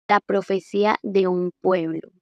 La profecía de un pueblo.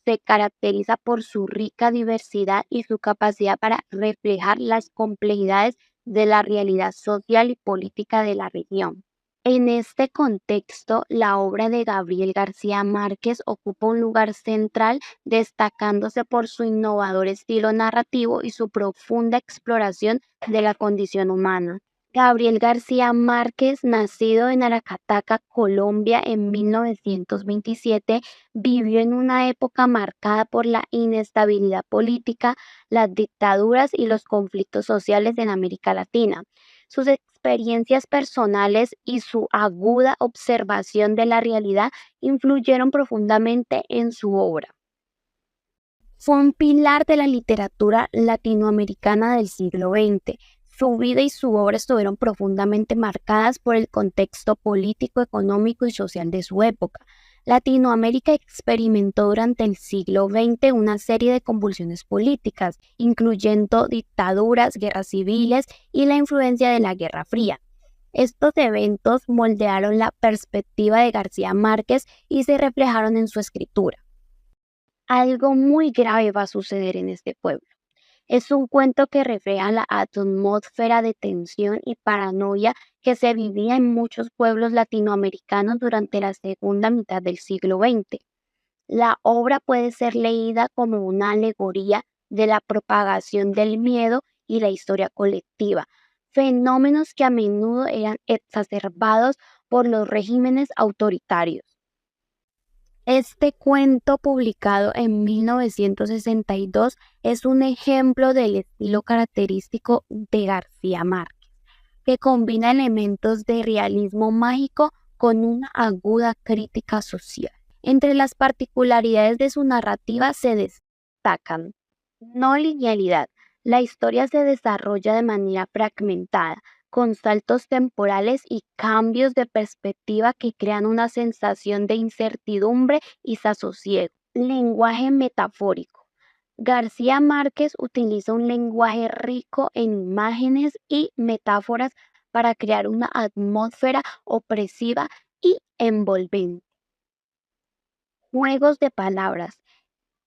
Se caracteriza por su rica diversidad y su capacidad para reflejar las complejidades de la realidad social y política de la región. En este contexto, la obra de Gabriel García Márquez ocupa un lugar central, destacándose por su innovador estilo narrativo y su profunda exploración de la condición humana. Gabriel García Márquez, nacido en Aracataca, Colombia, en 1927, vivió en una época marcada por la inestabilidad política, las dictaduras y los conflictos sociales en América Latina. Sus experiencias personales y su aguda observación de la realidad influyeron profundamente en su obra. Fue un pilar de la literatura latinoamericana del siglo XX. Su vida y su obra estuvieron profundamente marcadas por el contexto político, económico y social de su época. Latinoamérica experimentó durante el siglo XX una serie de convulsiones políticas, incluyendo dictaduras, guerras civiles y la influencia de la Guerra Fría. Estos eventos moldearon la perspectiva de García Márquez y se reflejaron en su escritura. Algo muy grave va a suceder en este pueblo. Es un cuento que refleja la atmósfera de tensión y paranoia que se vivía en muchos pueblos latinoamericanos durante la segunda mitad del siglo XX. La obra puede ser leída como una alegoría de la propagación del miedo y la historia colectiva, fenómenos que a menudo eran exacerbados por los regímenes autoritarios. Este cuento, publicado en 1962, es un ejemplo del estilo característico de García Márquez, que combina elementos de realismo mágico con una aguda crítica social. Entre las particularidades de su narrativa se destacan: no linealidad. La historia se desarrolla de manera fragmentada, con saltos temporales y cambios de perspectiva que crean una sensación de incertidumbre y desasosiego. Lenguaje metafórico. García Márquez utiliza un lenguaje rico en imágenes y metáforas para crear una atmósfera opresiva y envolvente. Juegos de palabras.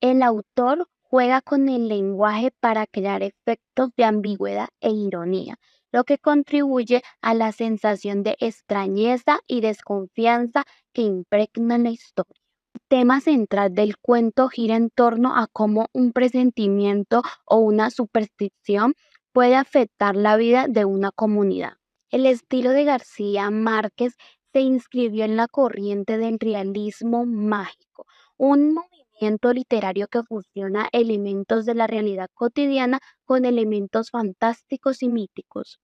El autor juega con el lenguaje para crear efectos de ambigüedad e ironía, lo que contribuye a la sensación de extrañeza y desconfianza que impregna la historia. El tema central del cuento gira en torno a cómo un presentimiento o una superstición puede afectar la vida de una comunidad. El estilo de García Márquez se inscribió en la corriente del realismo mágico, un movimiento literario que fusiona elementos de la realidad cotidiana con elementos fantásticos y míticos.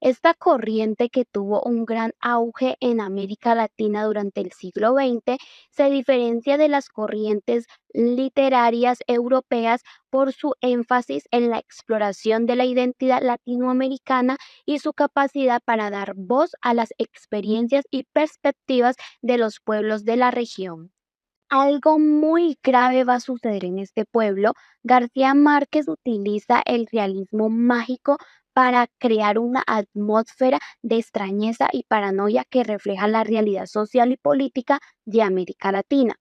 Esta corriente, que tuvo un gran auge en América Latina durante el siglo XX, se diferencia de las corrientes literarias europeas por su énfasis en la exploración de la identidad latinoamericana y su capacidad para dar voz a las experiencias y perspectivas de los pueblos de la región. Algo muy grave va a suceder en este pueblo. García Márquez utiliza el realismo mágico para crear una atmósfera de extrañeza y paranoia que refleja la realidad social y política de América Latina.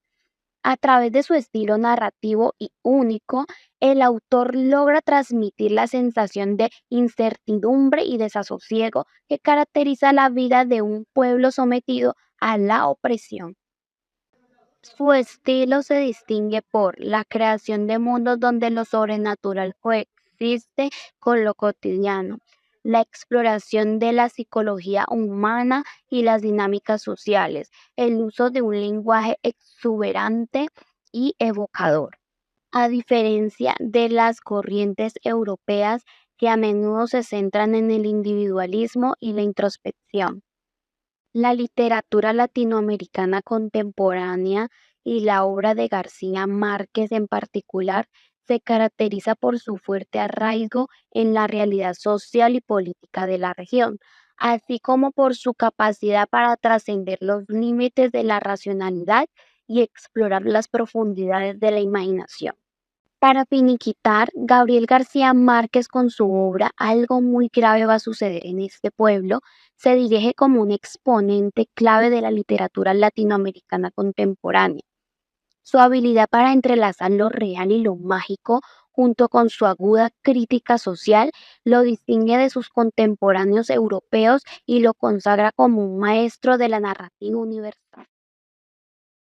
A través de su estilo narrativo y único, el autor logra transmitir la sensación de incertidumbre y desasosiego que caracteriza la vida de un pueblo sometido a la opresión. Su estilo se distingue por la creación de mundos donde lo sobrenatural coexiste con lo cotidiano, la exploración de la psicología humana y las dinámicas sociales, el uso de un lenguaje exuberante y evocador. A diferencia de las corrientes europeas, que a menudo se centran en el individualismo y la introspección, la literatura latinoamericana contemporánea y la obra de García Márquez en particular se caracteriza por su fuerte arraigo en la realidad social y política de la región, así como por su capacidad para trascender los límites de la racionalidad y explorar las profundidades de la imaginación. Para finiquitar, Gabriel García Márquez con su obra Algo muy grave va a suceder en este pueblo se dirige como un exponente clave de la literatura latinoamericana contemporánea. Su habilidad para entrelazar lo real y lo mágico, junto con su aguda crítica social, lo distingue de sus contemporáneos europeos y lo consagra como un maestro de la narrativa universal.